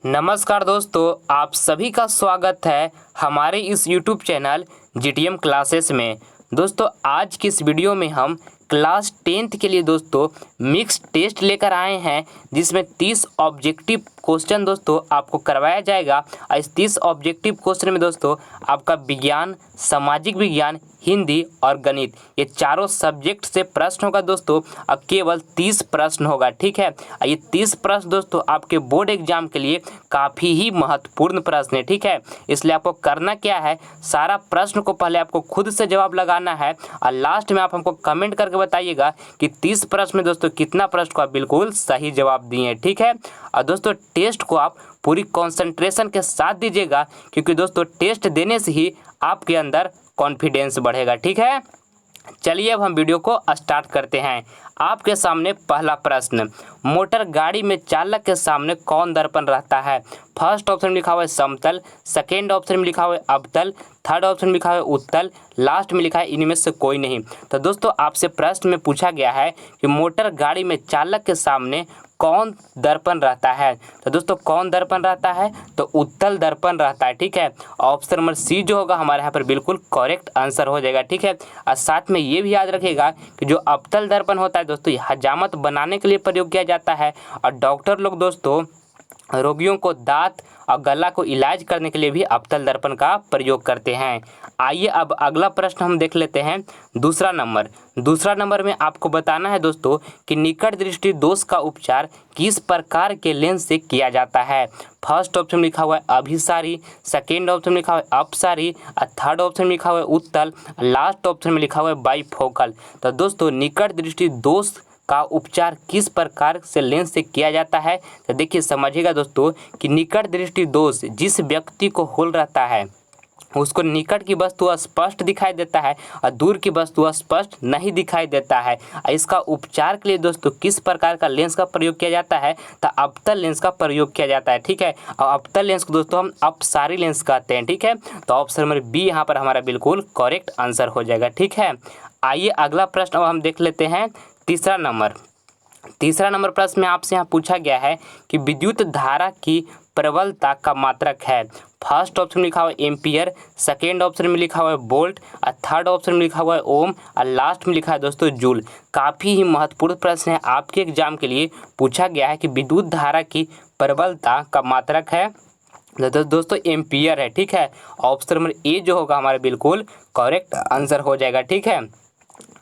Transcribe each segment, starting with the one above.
नमस्कार दोस्तों, आप सभी का स्वागत है हमारे इस YouTube चैनल GTM क्लासेस में। दोस्तों आज की इस वीडियो में हम क्लास 10th के लिए दोस्तों मिक्स टेस्ट लेकर आए हैं, जिसमें 30 ऑब्जेक्टिव क्वेश्चन दोस्तों आपको करवाया जाएगा। इस 30 ऑब्जेक्टिव क्वेश्चन में दोस्तों आपका विज्ञान, सामाजिक विज्ञान, हिंदी और गणित ये चारों सब्जेक्ट से प्रश्न होगा दोस्तों। अब केवल 30 प्रश्न होगा, ठीक है। ये 30 प्रश्न दोस्तों आपके बोर्ड एग्जाम के लिए काफ़ी ही महत्वपूर्ण प्रश्न है, ठीक है। इसलिए आपको करना क्या है, सारा प्रश्न को पहले आपको खुद से जवाब लगाना है और लास्ट में आप हमको कमेंट करके बताइएगा कि 30 प्रश्न में दोस्तों कितना प्रश्न को आप बिल्कुल सही जवाब दिए, ठीक है। और दोस्तों टेस्ट को आप पूरी कंसंट्रेशन के साथ दीजिएगा, क्योंकि दोस्तों टेस्ट देने से ही आपके अंदर कॉन्फिडेंस बढ़ेगा, ठीक है। चलिए अब हम वीडियो को स्टार्ट करते हैं। आपके सामने पहला प्रश्न, मोटर गाड़ी में चालक के सामने कौन दर्पण रहता है? फर्स्ट ऑप्शन में लिखा हुआ है समतल, सेकेंड ऑप्शन में लिखा हुआ है अवतल, थर्ड ऑप्शन में लिखा हुआ है उत्तल, लास्ट में लिखा है इनमें से कोई नहीं। तो दोस्तों आपसे प्रश्न में पूछा गया है कि मोटर गाड़ी में चालक के सामने कौन दर्पण रहता है। तो दोस्तों कौन दर्पण रहता है? तो उत्तल दर्पण रहता है, ठीक है। ऑप्शन नंबर सी जो होगा हमारे यहाँ पर बिल्कुल करेक्ट आंसर हो जाएगा, ठीक है। और साथ में ये भी याद रखिएगा कि जो अवतल दर्पण होता है दोस्तों ये हजामत बनाने के लिए प्रयोग किया जाता है, और डॉक्टर लोग दोस्तों रोगियों को दांत और गला को इलाज करने के लिए भी अवतल दर्पण का प्रयोग करते हैं। आइए अब अगला प्रश्न हम देख लेते हैं। दूसरा नंबर में आपको बताना है दोस्तों कि निकट दृष्टि दोष का उपचार किस प्रकार के लेंस से किया जाता है। फर्स्ट ऑप्शन में लिखा हुआ है अभिसारी, सेकेंड ऑप्शन में लिखा हुआ है अपसारी, और थर्ड ऑप्शन में लिखा हुआ है उत्तल, लास्ट ऑप्शन में लिखा हुआ है बाइफोकल। तो दोस्तों निकट दृष्टि दोष का उपचार किस प्रकार से लेंस से किया जाता है? तो देखिए समझिएगा दोस्तों कि निकट दृष्टि दोष जिस व्यक्ति को हो रहता है उसको निकट की वस्तु स्पष्ट दिखाई देता है और दूर की वस्तु स्पष्ट नहीं दिखाई देता है। इसका उपचार के लिए दोस्तों किस प्रकार का लेंस का प्रयोग किया जाता है? तो अवतल लेंस का प्रयोग किया जाता है, ठीक है। और अवतल लेंस को दोस्तों हम अपसारी लेंस कहते हैं, ठीक है। तो ऑप्शन नंबर बी यहाँ पर हमारा बिल्कुल करेक्ट आंसर हो जाएगा, ठीक है। आइए अगला प्रश्न अब हम देख लेते हैं। तीसरा नंबर प्रश्न में आपसे यहाँ पूछा गया है कि विद्युत धारा की प्रबलता का मात्रक है। फर्स्ट ऑप्शन में लिखा हुआ है एम्पियर, सेकेंड ऑप्शन में लिखा हुआ है वोल्ट, और थर्ड ऑप्शन में लिखा हुआ है ओम, और लास्ट में लिखा है दोस्तों जूल। काफ़ी ही महत्वपूर्ण प्रश्न है, आपके एग्जाम के लिए पूछा गया है कि विद्युत धारा की प्रबलता का मात्रक है दोस्तों एम्पियर है, ठीक है। ऑप्शन नंबर ए जो होगा हमारा बिल्कुल करेक्ट आंसर हो जाएगा, ठीक है।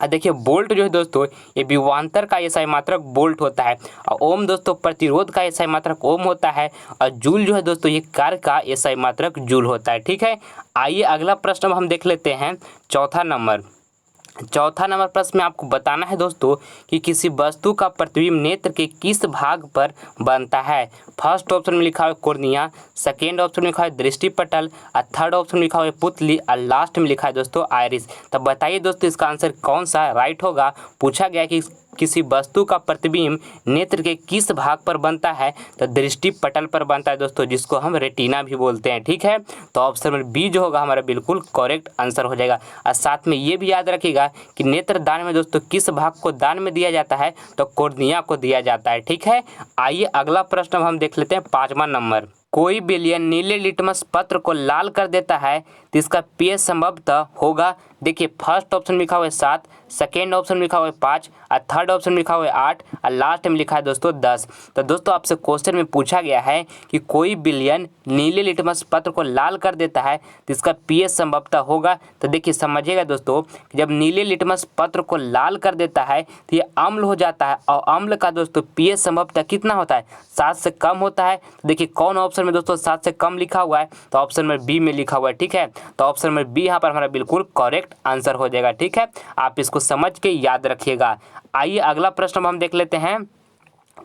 देखिए बोल्ट जो है दोस्तों ये विभवांतर का एसआई मात्रक बोल्ट होता है, और ओम दोस्तों प्रतिरोध का एसआई मात्रक ओम होता है, और जूल जो है दोस्तों ये कार्य का एसआई मात्रक जूल होता है, ठीक है। आइए अगला प्रश्न हम देख लेते हैं। चौथा नंबर प्रश्न में आपको बताना है दोस्तों कि किसी वस्तु का प्रतिबिंब नेत्र के किस भाग पर बनता है। फर्स्ट ऑप्शन में लिखा हुआ है कॉर्निया, सेकेंड ऑप्शन में लिखा है दृष्टिपटल, और थर्ड ऑप्शन में लिखा हुआ है पुतली, और लास्ट में लिखा है दोस्तों आइरिस। तब बताइए दोस्तों इसका आंसर कौन सा राइट होगा। पूछा गया कि किसी वस्तु का प्रतिबिंब नेत्र के किस भाग पर बनता है? तो दृष्टिपटल पर बनता है दोस्तों, जिसको हम रेटिना भी बोलते हैं, ठीक है। तो ऑप्शन नंबर बी जो होगा हमारा बिल्कुल करेक्ट आंसर हो जाएगा। और साथ में ये भी याद रखिएगा कि नेत्र दान में दोस्तों किस भाग को दान में दिया जाता है? तो कॉर्निया को दिया जाता है, ठीक है। आइए अगला प्रश्न हम देख लेते हैं। 5वां नंबर, कोई विलयन नीले लिटमस पत्र को लाल कर देता है तो इसका पीएच संभवतः होगा। देखिए फर्स्ट ऑप्शन में लिखा हुआ है 7, सेकेंड ऑप्शन में लिखा हुआ है 5, और थर्ड ऑप्शन में लिखा हुआ है 8, और लास्ट में लिखा है दोस्तों 10। तो दोस्तों आपसे क्वेश्चन में पूछा गया है कि कोई विलयन नीले लिटमस पत्र को लाल कर देता है तो इसका पीएच संभवतः होगा। तो देखिए समझिएगा दोस्तों कि जब नीले लिटमस पत्र को लाल कर देता है तो ये अम्ल हो जाता है, और अम्ल का दोस्तों पीएच संभवतः कितना होता है? 7 से कम होता है। तो देखिए कौन ऑप्शन में दोस्तों 7 से कम लिखा हुआ है? तो ऑप्शन नंबर बी में लिखा हुआ है, ठीक है। तो ऑप्शन नंबर बी यहाँ पर हमारा बिल्कुल करेक्ट आंसर हो जाएगा, ठीक है। आप इसको समझ के याद रखिएगा। आइए अगला प्रश्न हम देख लेते हैं।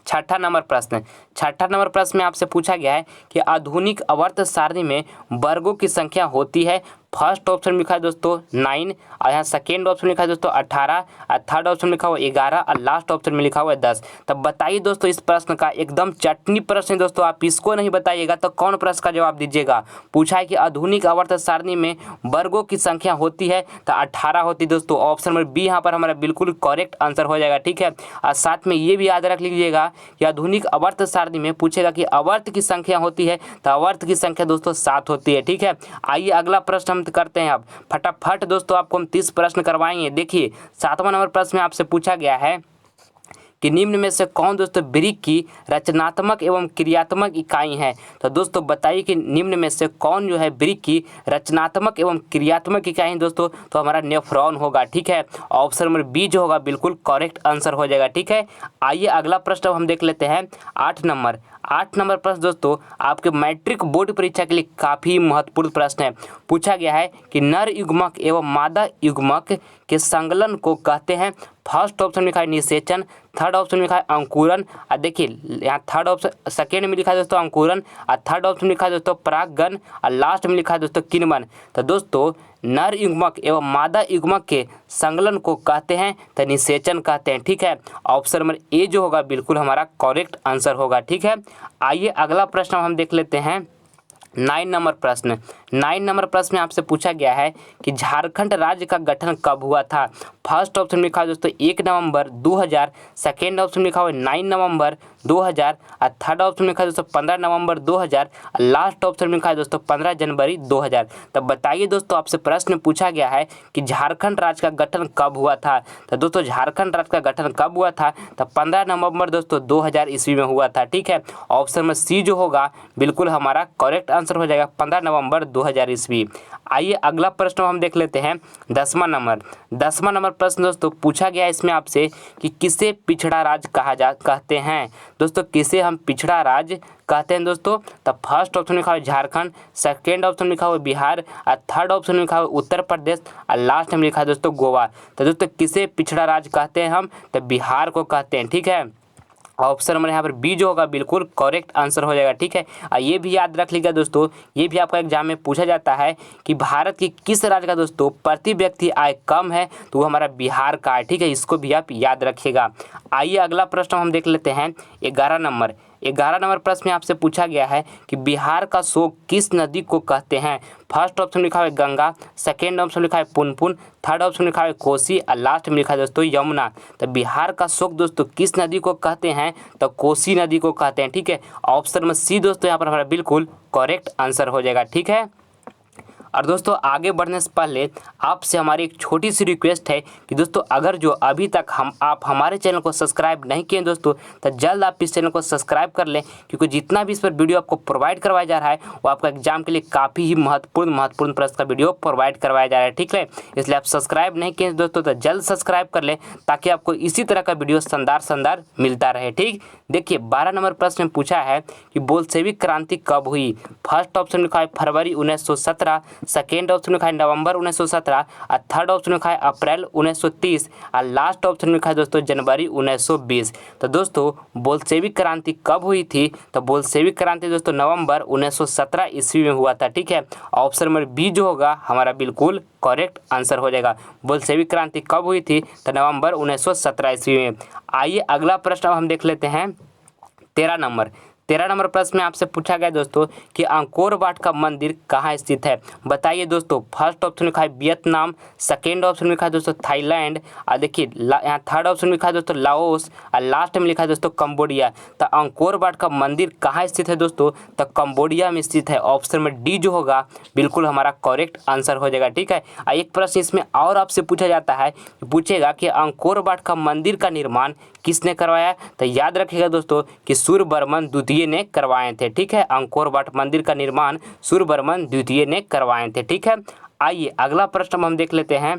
छठा नंबर प्रश्न में आपसे पूछा गया है कि आधुनिक आवर्त सारणी में वर्गों की संख्या होती है। फर्स्ट ऑप्शन में लिखा है दोस्तों 9 और यहाँ सेकेंड ऑप्शन में लिखा है दोस्तों 18 और थर्ड ऑप्शन में लिखा हुआ 11 और लास्ट ऑप्शन में लिखा हुआ है 10। तब बताइए दोस्तों इस प्रश्न का एकदम चटनी प्रश्न है दोस्तों, आप इसको नहीं बताइएगा तो कौन प्रश्न का जवाब दीजिएगा। पूछा है कि आधुनिक आवर्त सारणी में वर्गों की संख्या होती है तो 18 होती है दोस्तों। ऑप्शन नंबर बी यहाँ पर हमारा बिल्कुल करेक्ट आंसर हो जाएगा, ठीक है। और साथ में ये भी याद रख लीजिएगा कि आधुनिक आवर्त सारणी में पूछेगा कि आवर्त की संख्या होती है तो आवर्त की संख्या दोस्तों 7 होती है, ठीक है। आइए अगला प्रश्न हम करते हैं। अब फटाफट दोस्तों आपको हम 30 प्रश्न करवाएंगे। देखिए 7वां नंबर प्रश्न में आपसे पूछा गया है कि निम्न में से कौन दोस्तों ब्रिक की रचनात्मक एवं क्रियात्मक इकाई है। तो दोस्तों बताइए कि निम्न में से कौन जो है ब्रिक की रचनात्मक एवं क्रियात्मक इकाई दोस्तों, तो हमारा नेफ्रॉन होगा, ठीक है। ऑप्शन नंबर बी जो होगा बिल्कुल करेक्ट आंसर हो जाएगा, ठीक है। आइए अगला प्रश्न हम देख लेते हैं 8 नंबर प्रश्न दोस्तों आपके मैट्रिक बोर्ड परीक्षा के लिए काफ़ी महत्वपूर्ण प्रश्न है। पूछा गया है कि नर युग्मक एवं मादा युग्मक के संकलन को कहते हैं। फर्स्ट ऑप्शन में लिखा है निषेचन, थर्ड ऑप्शन में लिखा है अंकुरन, और देखिए यहाँ थर्ड ऑप्शन सेकेंड में लिखा है दोस्तों अंकुरन, और थर्ड ऑप्शन में लिखा है दोस्तों परागण, और लास्ट में लिखा है दोस्तों किण्वन। तो दोस्तों नर युग्मक एवं मादा युग्मक के संकलन को कहते हैं तो निषेचन कहते हैं, ठीक है। ऑप्शन नंबर ए जो होगा बिल्कुल हमारा करेक्ट आंसर होगा, ठीक है। आइए अगला प्रश्न हम देख लेते हैं 9 नंबर प्रश्न में आपसे पूछा गया है कि झारखंड राज्य का गठन कब हुआ था। फर्स्ट ऑप्शन में लिखा है दोस्तों 1 नवंबर 2000, सेकेंड ऑप्शन में लिखा हुआ 9 नवंबर 2000, और थर्ड ऑप्शन में लिखा है दोस्तों 15 नवंबर 2000, और लास्ट ऑप्शन में लिखा है दोस्तों 15 जनवरी 2000। तब बताइए दोस्तों आपसे प्रश्न पूछा गया है कि झारखंड राज्य का गठन कब हुआ था। तो दोस्तों झारखंड राज्य का गठन कब हुआ था, तो 15 नवंबर दोस्तों 2000 ईस्वी में हुआ था, ठीक है। ऑप्शन में सी जो होगा बिल्कुल हमारा करेक्ट आंसर हो जाएगा 15 नवंबर 2000 ईस्वी। आइए अगला प्रश्न हम देख लेते हैं 10वां नंबर प्रश्न दोस्तों पूछा गया है इसमें आपसे कि किसे पिछड़ा राज्य कहते हैं। दोस्तों किसे हम पिछड़ा राज्य कहते हैं दोस्तों, तब फर्स्ट ऑप्शन में लिखा हुआ झारखंड, सेकेंड ऑप्शन में लिखा हुआ बिहार, और थर्ड ऑप्शन में लिखा हुआ उत्तर प्रदेश, और लास्ट में लिखा है दोस्तों गोवा। तो दोस्तों किसे पिछड़ा राज्य कहते हैं हम, तो बिहार को कहते हैं, ठीक है। ऑप्शन नंबर यहाँ पर बी जो होगा बिल्कुल करेक्ट आंसर हो जाएगा, ठीक है। ये भी याद रख लीजिएगा दोस्तों, ये भी आपका एग्जाम में पूछा जाता है कि भारत के किस राज्य का दोस्तों प्रति व्यक्ति आय कम है, तो वो हमारा बिहार का है, ठीक है। इसको भी आप याद रखिएगा। आइए अगला प्रश्न हम देख लेते हैं 11 नंबर प्रश्न में आपसे पूछा गया है कि बिहार का शोक किस नदी को कहते हैं। फर्स्ट ऑप्शन लिखा है गंगा, सेकेंड ऑप्शन लिखा है पुनपुन, थर्ड ऑप्शन लिखा है कोसी, और लास्ट में लिखा है दोस्तों यमुना। तो बिहार का शोक दोस्तों किस नदी को कहते हैं, तो कोसी नदी को कहते हैं, ठीक है। ऑप्शन में सी दोस्तों यहाँ पर हमारा बिल्कुल करेक्ट आंसर हो जाएगा, ठीक है। और दोस्तों आगे बढ़ने से पहले आपसे हमारी एक छोटी सी रिक्वेस्ट है कि दोस्तों अगर जो अभी तक आप हमारे चैनल को सब्सक्राइब नहीं किए दोस्तों, तो जल्द आप इस चैनल को सब्सक्राइब कर लें, क्योंकि जितना भी इस पर वीडियो आपको प्रोवाइड करवाया जा रहा है वो आपका एग्जाम के लिए काफ़ी ही महत्वपूर्ण प्रश्न का वीडियो प्रोवाइड करवाया जा रहा है, ठीक है। इसलिए आप सब्सक्राइब नहीं किए दोस्तों तो जल्द सब्सक्राइब कर लें, ताकि आपको इसी तरह का वीडियो शानदार मिलता रहे, ठीक। देखिए 12 नंबर प्रश्न में पूछा है कि बोल्शेविक क्रांति कब हुई। फर्स्ट ऑप्शन लिखा है फरवरी 1917, सेकेंड ऑप्शन लिखा है नवंबर 1917, और थर्ड ऑप्शन लिखा है अप्रैल 1930, और लास्ट ऑप्शन लिखा है दोस्तों जनवरी 1920। तो दोस्तों बोल्शेविक क्रांति कब हुई थी, तो बोल्शेविक क्रांति दोस्तों नवंबर 1917 ईस्वी में हुआ था, ठीक है। ऑप्शन नंबर बी जो होगा हमारा बिल्कुल करेक्ट आंसर हो जाएगा। बोल्शेविक क्रांति कब हुई थी, तो नवंबर 1917 ईस्वी में। आइए अगला प्रश्न हम देख लेते हैं 13 नंबर प्रश्न में आपसे पूछा गया दोस्तों कि अंकोर वाट का मंदिर कहाँ स्थित है। बताइए दोस्तों, फर्स्ट ऑप्शन लिखा है वियतनाम, सेकेंड ऑप्शन लिखा है दोस्तों थाईलैंड, और देखिए यहाँ थर्ड ऑप्शन लिखा है दोस्तों लाओस, और लास्ट में लिखा है दोस्तों कंबोडिया। तो अंकोर वाट का मंदिर कहाँ स्थित है दोस्तों, तो कंबोडिया में स्थित है। ऑप्शन में डी जो होगा बिल्कुल हमारा करेक्ट आंसर हो जाएगा, ठीक है। एक प्रश्न इसमें और आपसे पूछा जाता है, पूछेगा कि अंकोर वाट का मंदिर का निर्माण किसने करवाया, तो याद रखिएगा दोस्तों कि सूर्यवर्मन द्वितीय ने करवाए थे, ठीक है। अंकोर वाट मंदिर का निर्माण सूर्यवर्मन द्वितीय ने करवाए थे, ठीक है। आइए अगला प्रश्न हम देख लेते हैं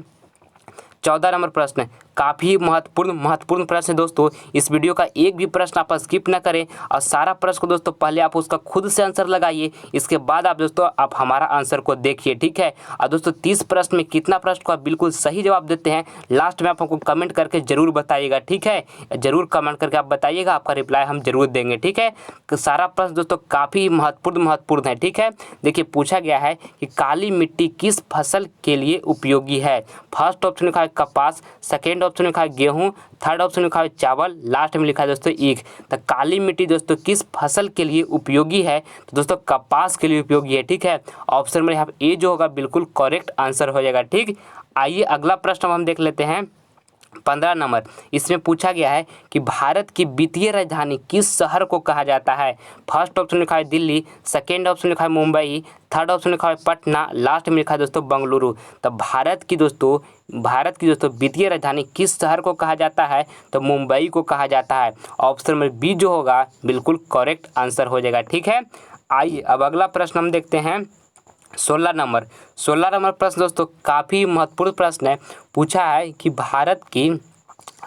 14 नंबर प्रश्न, काफ़ी महत्वपूर्ण प्रश्न है दोस्तों। इस वीडियो का एक भी प्रश्न आप स्किप ना करें और सारा प्रश्न को दोस्तों पहले आप उसका खुद से आंसर लगाइए, इसके बाद आप दोस्तों आप हमारा आंसर को देखिए, ठीक है। और दोस्तों 30 प्रश्न में कितना प्रश्न को आप बिल्कुल सही जवाब देते हैं लास्ट में आप हमको कमेंट करके जरूर बताइएगा, ठीक है। जरूर कमेंट करके आप बताइएगा, आपका रिप्लाई हम जरूर देंगे, ठीक है। तो सारा प्रश्न दोस्तों काफ़ी महत्वपूर्ण है, ठीक है। देखिए पूछा गया है कि काली मिट्टी किस फसल के लिए उपयोगी है। फर्स्ट ऑप्शन लिखा है कपास, सेकेंड ऑप्शन लिखा है गेहूं, थर्ड ऑप्शन लिखा है चावल, लास्ट में लिखा है दोस्तों ईख। तो काली मिट्टी दोस्तों किस फसल के लिए उपयोगी है, तो दोस्तों कपास के लिए उपयोगी है, ठीक है। ऑप्शन में यहाँ पे ए जो होगा बिल्कुल करेक्ट आंसर हो जाएगा, ठीक। आइए अगला प्रश्न हम देख लेते हैं 15 नंबर। इसमें पूछा गया है कि भारत की वित्तीय राजधानी किस शहर को कहा जाता है। फर्स्ट ऑप्शन लिखा है दिल्ली, सेकेंड ऑप्शन लिखा है मुंबई, थर्ड ऑप्शन लिखा है पटना, लास्ट में लिखा है दोस्तों बेंगलुरु। तो भारत की दोस्तों वित्तीय राजधानी किस शहर को कहा जाता है, तो मुंबई को कहा जाता है। ऑप्शन नंबर बी जो होगा बिल्कुल करेक्ट आंसर हो जाएगा, ठीक है। आइए अब अगला प्रश्न हम देखते हैं 16 नंबर प्रश्न दोस्तों काफ़ी महत्वपूर्ण प्रश्न है। पूछा है कि भारत की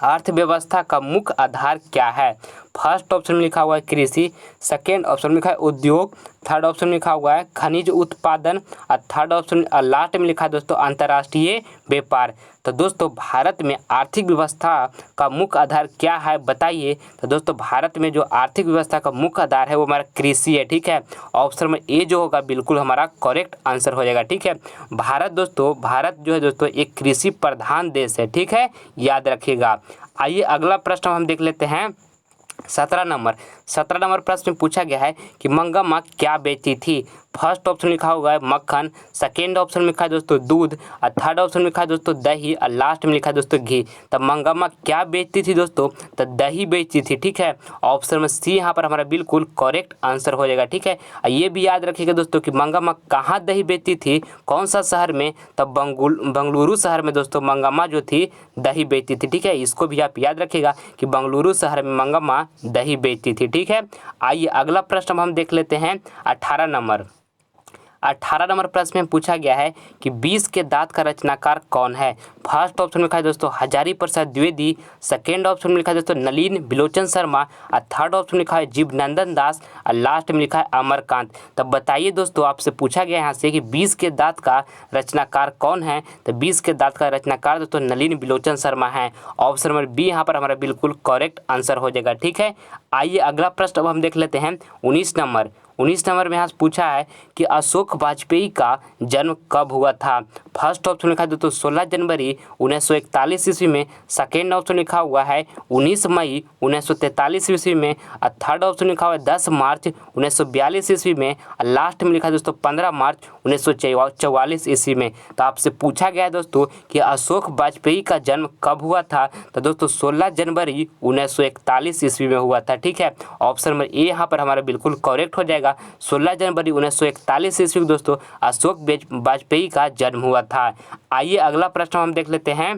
अर्थव्यवस्था का मुख्य आधार क्या है। फर्स्ट ऑप्शन में लिखा हुआ है कृषि, सेकेंड ऑप्शन में लिखा है उद्योग, थर्ड ऑप्शन में लिखा हुआ है खनिज उत्पादन और थर्ड ऑप्शन लास्ट में लिखा है दोस्तों अंतर्राष्ट्रीय व्यापार। तो दोस्तों भारत में आर्थिक व्यवस्था का मुख्य आधार क्या है बताइए। तो दोस्तों भारत में जो आर्थिक व्यवस्था का मुख्य आधार है वो हमारा कृषि है, ठीक है। ऑप्शन में ए जो होगा बिल्कुल हमारा करेक्ट आंसर हो जाएगा, ठीक है। भारत जो है दोस्तों एक कृषि प्रधान देश है, ठीक है, याद रखिएगा। आइए अगला प्रश्न हम देख लेते हैं 17 नंबर प्रश्न में पूछा गया है कि मंगम्मा क्या बेचती थी। फर्स्ट ऑप्शन लिखा हुआ है मक्खन, सेकेंड ऑप्शन में लिखा है दोस्तों दूध और थर्ड ऑप्शन में लिखा है दोस्तों दही और लास्ट में लिखा है दोस्तों घी। तब मंगम्मा क्या बेचती थी दोस्तों, तो दही बेचती थी, ठीक है। ऑप्शन में सी यहाँ पर हमारा बिल्कुल करेक्ट आंसर हो जाएगा, ठीक है। और ये भी याद रखिएगा दोस्तों कि मंगम्मा कहाँ दही बेचती थी, कौन सा शहर में, तब बेंगलुरु शहर में दोस्तों मंगम्मा जो थी दही बेचती थी, ठीक है। इसको भी आप याद रखिएगा कि बेंगलुरु शहर में मंगम्मा दही बेचती थी, ठीक है। आइए अगला प्रश्न हम देख लेते हैं 18 नंबर प्रश्न में पूछा गया है कि 20 के दांत का रचनाकार कौन है। फर्स्ट ऑप्शन में लिखा है दोस्तों हजारी प्रसाद द्विवेदी, सेकेंड ऑप्शन में लिखा है दोस्तों नलिन बिलोचन शर्मा और थर्ड ऑप्शन में लिखा है जीवनंदन दास और लास्ट में लिखा है अमरकांत। तब बताइए दोस्तों आपसे पूछा गया यहाँ से कि 20 के दांत का रचनाकार कौन है। तो 20 के दांत का रचनाकार दोस्तों नलिन बिलोचन शर्मा है। ऑप्शन नंबर बी यहाँ पर हमारा बिल्कुल करेक्ट आंसर हो जाएगा, ठीक है। आइए अगला प्रश्न अब हम देख लेते हैं 19 नंबर में यहाँ से पूछा है कि अशोक वाजपेयी का जन्म कब हुआ था। फर्स्ट ऑप्शन लिखा है दोस्तों 16 जनवरी 1941 ईस्वी में, सेकेंड ऑप्शन लिखा हुआ है 19 मई 1943 ईस्वी में और थर्ड ऑप्शन लिखा हुआ है 10 मार्च 1942 ईस्वी में और लास्ट में लिखा है दोस्तों 15 मार्च 1944 ईस्वी में। तो आपसे पूछा गया है दोस्तों कि अशोक वाजपेयी का जन्म कब हुआ था। तो दोस्तों 16 जनवरी 1941 ईस्वी में हुआ था, ठीक है। ऑप्शन नंबर ए यहाँ पर हमारा बिल्कुल करेक्ट हो जाएगा। 16 जनवरी 1941 ईस्वी को दोस्तों अशोक वाजपेयी का जन्म हुआ था। आइए अगला प्रश्न हम देख लेते हैं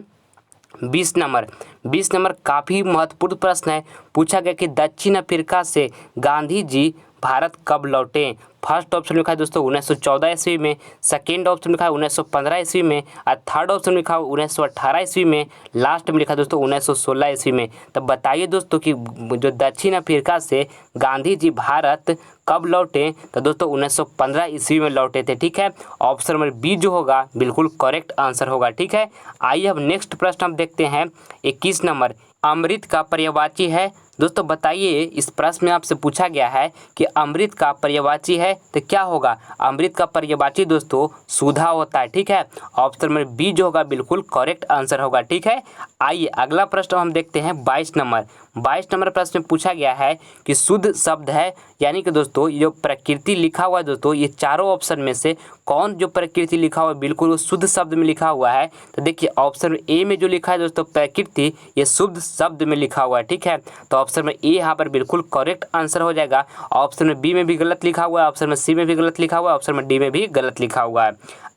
20 नंबर काफ़ी महत्वपूर्ण प्रश्न है। पूछा गया कि दक्षिण अफ्रीका से गांधी जी भारत कब लौटे। फर्स्ट ऑप्शन लिखा है दोस्तों 1914 ईस्वी में, सेकेंड ऑप्शन लिखा है 1915 ईस्वी में और थर्ड ऑप्शन लिखा है 1918 ईस्वी में, लास्ट में लिखा है दोस्तों 1916 ईस्वी में। तब बताइए दोस्तों कि जो दक्षिण अफ्रीका से गांधी जी भारत कब लौटे। तो दोस्तों 1915 ईस्वी में लौटे थे, ठीक है। ऑप्शन नंबर बी जो होगा बिल्कुल करेक्ट आंसर होगा, ठीक है। आइए अब नेक्स्ट प्रश्न हम देखते हैं 21 नंबर। अमृत का पर्यायवाची है दोस्तों बताइए। इस प्रश्न में आपसे पूछा गया है कि अमृत का पर्यायवाची है तो क्या होगा। अमृत का पर्यायवाची दोस्तों सुधा होता है, ठीक है। ऑप्शन नंबर बी जो होगा बिल्कुल करेक्ट आंसर होगा, ठीक है। आइए अगला प्रश्न हम देखते हैं 22 नंबर प्रश्न में पूछा गया है कि शुद्ध शब्द है, यानी कि दोस्तों ये जो प्रकृति लिखा हुआ है दोस्तों ये चारों ऑप्शन में से कौन जो प्रकृति लिखा हुआ है बिल्कुल वो शुद्ध शब्द में लिखा हुआ है। तो देखिए ऑप्शन ए में जो लिखा है दोस्तों प्रकृति ये शुद्ध शब्द में लिखा हुआ है, ठीक है। तो ऑप्शन में ए यहाँ पर बिल्कुल करेक्ट आंसर हो जाएगा। ऑप्शन में बी में भी गलत लिखा हुआ है, ऑप्शन में सी में भी गलत लिखा हुआ है, ऑप्शन में डी में भी गलत लिखा हुआ है।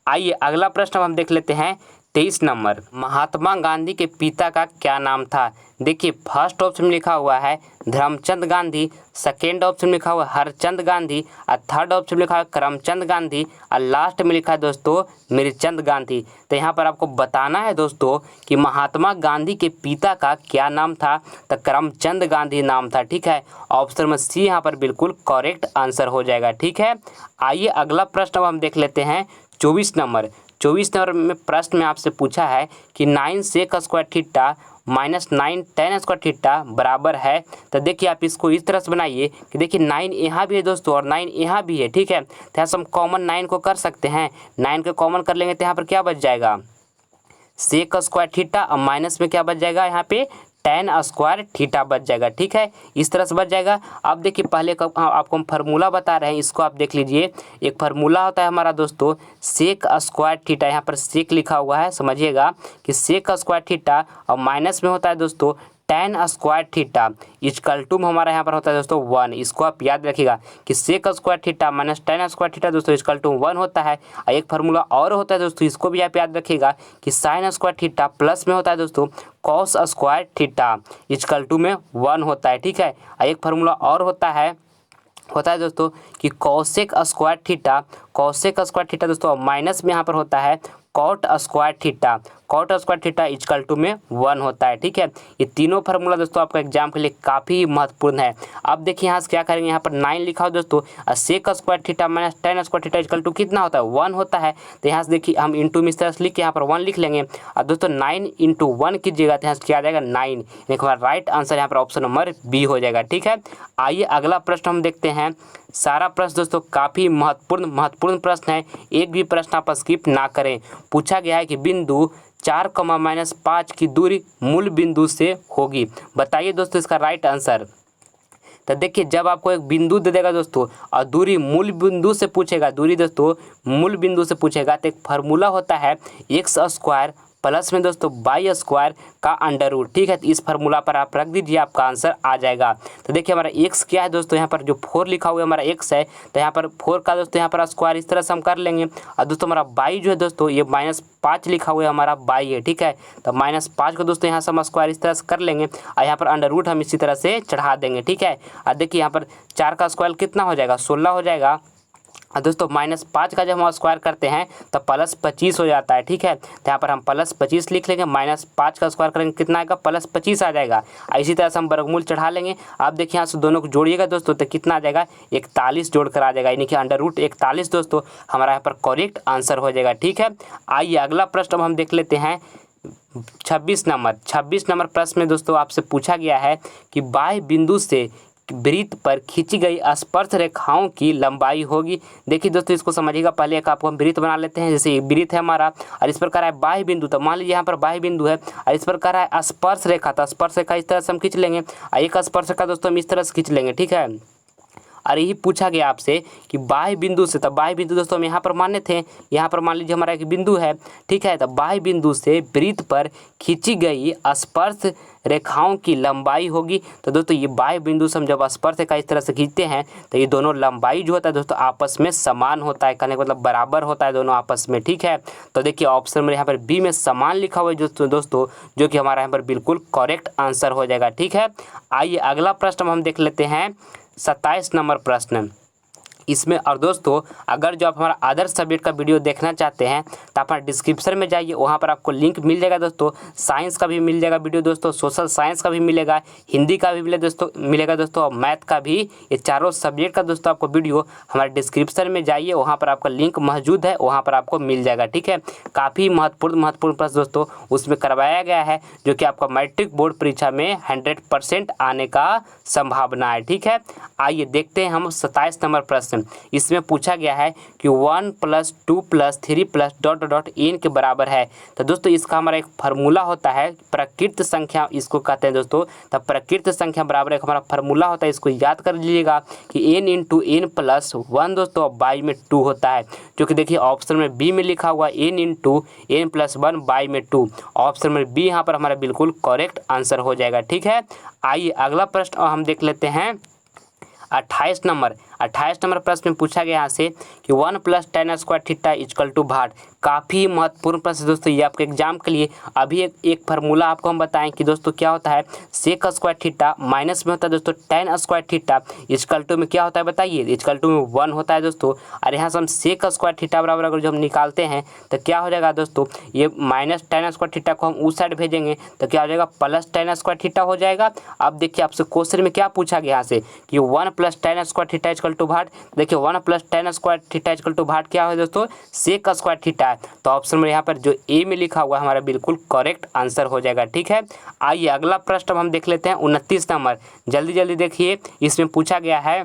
आइए अगला प्रश्न हम देख लेते हैं 23 नंबर, महात्मा गांधी के पिता का क्या नाम था? देखिए फर्स्ट ऑप्शन में लिखा हुआ है धर्मचंद गांधी, सेकेंड ऑप्शन में लिखा हुआ है हरचंद गांधी, और थर्ड ऑप्शन में लिखा है करमचंद गांधी, और लास्ट में लिखा है दोस्तों मीरचंद गांधी। तो यहाँ पर आपको बताना है दोस्तों कि महात्मा गांधी के पिता का क्या नाम था, तो करमचंद गांधी नाम था। ठीक है, ऑप्शन में सी यहाँ पर बिल्कुल करेक्ट आंसर हो जाएगा। ठीक है, आइए अगला प्रश्न अब हम देख लेते हैं 24 नंबर। 24 नंबर में प्रश्न में आपसे पूछा है कि 9 sec square theta minus 9 tan square theta बराबर है। तो देखिए आप इसको इस तरह से बनाइए कि देखिए 9 यहाँ भी है दोस्तों और 9 यहाँ भी है। ठीक है, तो यहाँ से हम कॉमन 9 को कर सकते हैं, 9 को कॉमन कर लेंगे तो यहाँ पर क्या बच जाएगा सेक स्क्वायर थीटा, और माइनस में क्या बच जाएगा यहाँ पे टेन स्क्वायर थीटा बच जाएगा। ठीक है, इस तरह से बच जाएगा। अब देखिए पहले आपको हम फार्मूला बता रहे हैं, इसको आप देख लीजिए। एक फार्मूला होता है हमारा दोस्तों सेक स्क्वायर थीटा, यहाँ पर सेक लिखा हुआ है, समझिएगा कि सेक स्क्वायर थीटा, और माइनस में होता है दोस्तों tan square theta equal to हमारा यहाँ पर होता है दोस्तों 1। इसको आप याद रखिएगा कि sec square theta minus tan square theta दोस्तों इक्वल टू 1 होता है। और एक फार्मूला और होता है दोस्तों, इसको भी आप याद रखिएगा कि साइन स्क्वायर थीटा प्लस में होता है दोस्तों cos square theta equal to में 1 होता है। ठीक है, और एक फार्मूला और होता है दोस्तों कि कॉसेक स्क्वायर थीटा दोस्तों माइनस में यहाँ पर होता है cot square theta equal to में 1 होता है। ठीक है, ये तीनों फार्मूला दोस्तों आपका एग्जाम के लिए काफ़ी महत्वपूर्ण है। अब देखिए यहाँ से क्या करेंगे, यहाँ पर 9 लिखा हो दोस्तों, sec square theta minus tan square theta equal to कितना होता है 1 होता है। तो यहाँ से देखिए हम इंटू में इस तरह से लिख के यहाँ पर 1 लिख लेंगे, और दोस्तों 9 इंटू 1 कीजिएगा तो यहाँ से क्या आ जाएगा 9। एक बार राइट आंसर यहाँ पर ऑप्शन नंबर बी हो जाएगा। ठीक है, आइए अगला प्रश्न हम देखते हैं। सारा प्रश्न दोस्तों काफ़ी महत्वपूर्ण प्रश्न है, एक भी प्रश्न आप स्किप ना करें। पूछा गया है कि बिंदु 4,-5 की दूरी मूल बिंदु से होगी, बताइए दोस्तों इसका राइट आंसर। तो देखिए जब आपको एक बिंदु दे देगा दोस्तों और दूरी मूल बिंदु से पूछेगा, दूरी दोस्तों मूल बिंदु से पूछेगा, तो एक फार्मूला होता है एक्स स्क्वायर प्लस में दोस्तों वाई स्क्वायर का अंडर रूट। ठीक है, तो इस फार्मूला पर आप रख दीजिए, आपका आंसर आ जाएगा। तो देखिए हमारा एक्स क्या है दोस्तों, यहाँ पर जो 4 लिखा हुआ है हमारा एक्स है, तो यहाँ पर 4 का दोस्तों यहाँ पर स्क्वायर इस तरह से हम कर लेंगे। और दोस्तों हमारा वाई जो है दोस्तों ये -5 लिखा हुआ है हमारा वाई है। ठीक है, तो -5 को दोस्तों यहाँ से हम स्क्वायर इस तरह से कर लेंगे, और यहाँ पर अंडर रूट हम इसी तरह से चढ़ा देंगे। ठीक है, और देखिए यहाँ पर 4 का स्क्वायर कितना हो जाएगा 16 हो जाएगा, और दोस्तों -5 का जब हम स्क्वायर करते हैं तो +25 हो जाता है। ठीक है, तो यहाँ पर हम +25 लिख लेंगे, -5 का स्क्वायर करेंगे कितना आएगा +25 आ जाएगा। इसी तरह से हम वर्गमूल चढ़ा लेंगे। आप देखिए यहाँ से दोनों को जोड़िएगा दोस्तों तो कितना आ जाएगा 41 जोड़कर आ जाएगा, यानी कि अंडर रूट 41 दोस्तों हमारा यहाँ पर करेक्ट आंसर हो जाएगा। ठीक है, आइए अगला प्रश्न अब हम देख लेते हैं 26 नंबर प्रश्न में दोस्तों आपसे पूछा गया है कि बाह्य बिंदु से वृत्त पर खींची गई स्पर्श रेखाओं की लंबाई होगी। देखिए दोस्तों इसको समझिएगा, पहले एक आपको हम वृत्त बना लेते हैं। जैसे वृत्त है हमारा और इस प्रकार है बाह्य बिंदु, तो मान लीजिए यहाँ पर बाह्य बिंदु है और इस प्रकार है स्पर्श रेखा, तो स्पर्श रेखा इस तरह से हम खींच लेंगे, और एक स्पर्श रेखा दोस्तों हम इस तरह से खींच लेंगे। ठीक है, और यही पूछा गया आपसे कि बाह्य बिंदु से, तो बाह्य बिंदु दोस्तों हम यहाँ पर माने थे, यहाँ पर मान लीजिए हमारा एक बिंदु है। ठीक है, तो बाह्य बिंदु से वृत्त पर खींची गई स्पर्श रेखाओं की लंबाई होगी। तो दोस्तों ये बाह्य बिंदु से हम जब स्पर्श रेखा इस तरह से खींचते हैं तो ये दोनों लंबाई जो होता है दोस्तों आपस में समान होता है, कहने का मतलब बराबर होता है दोनों आपस में। ठीक है, तो देखिए ऑप्शन में यहाँ पर बी में समान लिखा हुआ है दोस्तों, जो कि हमारा यहाँ पर बिल्कुल करेक्ट आंसर हो जाएगा। ठीक है, आइए अगला प्रश्न हम देख लेते हैं 27 नंबर प्रश्न। इसमें और दोस्तों अगर जो आप हमारा अदर्स सब्जेक्ट का वीडियो देखना चाहते हैं तो आप डिस्क्रिप्शन में जाइए, वहाँ पर आपको लिंक मिल जाएगा दोस्तों। साइंस का भी मिल जाएगा वीडियो दोस्तों, सोशल साइंस का भी मिलेगा, हिंदी का भी मिलेगा दोस्तों, और मैथ का भी, ये चारों सब्जेक्ट का दोस्तों आपको वीडियो हमारे डिस्क्रिप्शन में जाइए, वहाँ पर आपका लिंक मौजूद है, वहाँ पर आपको मिल जाएगा। ठीक है, काफ़ी महत्वपूर्ण प्रश्न दोस्तों उसमें करवाया गया है, जो कि आपका मैट्रिक बोर्ड परीक्षा में 100% आने का संभावना है। ठीक है, आइए देखते हैं हम 27 नंबर प्रश्न। इसमें पूछा गया है कि 1 + 2 + 3 + ... n के बराबर है। तो दोस्तों इसका हमारा एक फार्मूला होता है, प्रकृत संख्या इसको कहते हैं दोस्तों। तो प्रकृत संख्या बराबर एक हमारा फार्मूला होता है, इसको याद कर लीजिएगा कि n × n + 1 दोस्तों बाई में 2 होता है, जो कि देखिए ऑप्शन में बी में लिखा हुआ n × n + 1 बाई में 2। ऑप्शन में बी यहाँ पर हमारा बिल्कुल करेक्ट आंसर हो जाएगा। ठीक है, आइए अगला प्रश्न हम देख लेते हैं 28 28 नंबर प्रश्न में पूछा गया यहाँ से कि 1 + tan square theta equal to भाट। काफ़ी महत्वपूर्ण प्रश्न दोस्तों, ये आपके एग्जाम के लिए। अभी एक फार्मूला आपको हम बताएं कि दोस्तों क्या होता है, सेक स्क्वायर थीटा माइनस में होता है दोस्तों tan square theta equal to में क्या होता है बताइए, इक्वल टू में 1 होता है दोस्तों। और यहाँ से हम सेक स्क्वायर थीटा बराबर अगर जो हम निकालते हैं तो क्या हो जाएगा दोस्तों, ये माइनस tan स्क्वायर थीटा को हम उस साइड भेजेंगे तो क्या हो जाएगा, प्लस tan स्क्वायर थीटा हो जाएगा। अब देखिए आपसे क्वेश्चन में क्या पूछा गया यहाँ से कि 1 + tan square theta equal to भाट। देखिए 1 + tan square theta equal to भाट क्या है दोस्तों, सेक स्क्वायर थीटा है। तो ऑप्शन में यहाँ पर जो ए में लिखा हुआ है हमारा बिल्कुल करेक्ट आंसर हो जाएगा। ठीक है, आइए अगला प्रश्न हम देख लेते हैं 29 नंबर। जल्दी जल्दी देखिए, इसमें पूछा गया है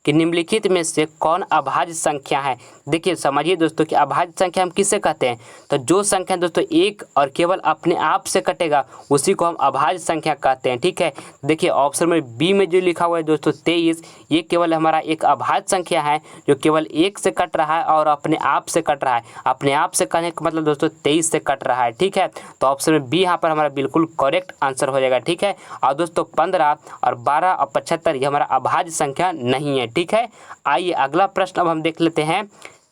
कि निम्नलिखित में से कौन अभाज्य संख्या है। देखिए समझिए दोस्तों कि अभाज्य संख्या हम किसे कहते हैं, तो जो संख्या दोस्तों एक और केवल अपने आप से कटेगा उसी को हम अभाज्य संख्या कहते हैं। ठीक है, देखिए ऑप्शन में बी में जो लिखा हुआ है दोस्तों 23, ये केवल हमारा एक अभाज्य संख्या है जो केवल एक से कट रहा है और अपने आप से कट रहा है। अपने आप से कहने का मतलब दोस्तों 23 से कट रहा है। ठीक है, तो ऑप्शन में बी यहाँ पर हमारा बिल्कुल करेक्ट आंसर हो जाएगा। ठीक है, और दोस्तों 15 और 12 और 75 ये हमारा अभाज्य संख्या नहीं है। ठीक है, आइए अगला प्रश्न अब हम देख लेते हैं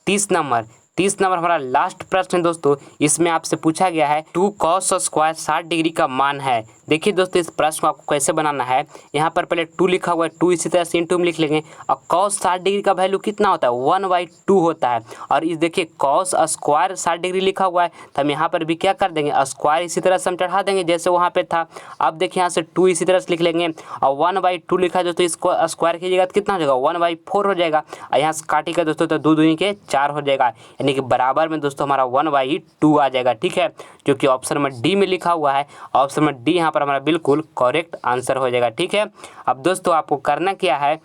30 नंबर। 30 नंबर हमारा लास्ट प्रश्न है दोस्तों। इसमें आपसे पूछा गया है 2 cos स्क्वायर 60 डिग्री का मान है। देखिए दोस्तों इस प्रश्न को आपको कैसे बनाना है, यहाँ पर पहले 2 लिखा हुआ है, 2 इसी तरह से इंटू में लिख लेंगे। और cos 60 डिग्री का वैल्यू कितना होता है, 1/2 होता है। और इस देखिए cos स्क्वायर 60 डिग्री लिखा हुआ है, तो हम यहाँ पर भी क्या कर देंगे, स्क्वायर इसी तरह से हम चढ़ा देंगे जैसे वहाँ पे था। अब देखिए यहाँ से 2 इसी तरह से लिख लेंगे और 1/2 लिखा है दोस्तों, इसको स्क्वायर कीजिएगा तो कितना हो जाएगा, 1/4 हो जाएगा। और यहाँ से काटिएगा दोस्तों तो 2 दूनी के 4 हो जाएगा, यानी कि बराबर में दोस्तों हमारा 1/2 आ जाएगा। ठीक है, जो कि ऑप्शन में डी में लिखा हुआ है। ऑप्शन में डी यहाँ पर हमारा बिल्कुल करेक्ट आंसर हो जाएगा। ठीक है, अब दोस्तों आपको करना क्या है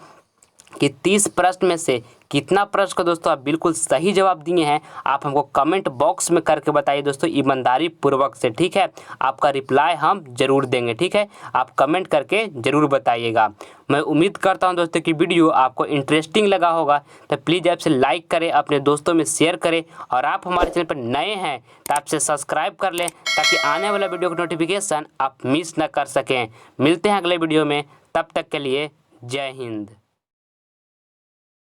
कि 30 प्रश्न में से कितना प्रश्न का दोस्तों आप बिल्कुल सही जवाब दिए हैं, आप हमको कमेंट बॉक्स में करके बताइए दोस्तों ईमानदारी पूर्वक से। ठीक है, आपका रिप्लाई हम जरूर देंगे। ठीक है, आप कमेंट करके ज़रूर बताइएगा। मैं उम्मीद करता हूं दोस्तों कि वीडियो आपको इंटरेस्टिंग लगा होगा, तो प्लीज़ आपसे लाइक करें, अपने दोस्तों में शेयर करें, और आप हमारे चैनल पर नए हैं तो आपसे सब्सक्राइब कर लें ताकि आने वाला वीडियो का नोटिफिकेशन आप मिस न कर सकें। मिलते हैं अगले वीडियो में, तब तक के लिए जय हिंद।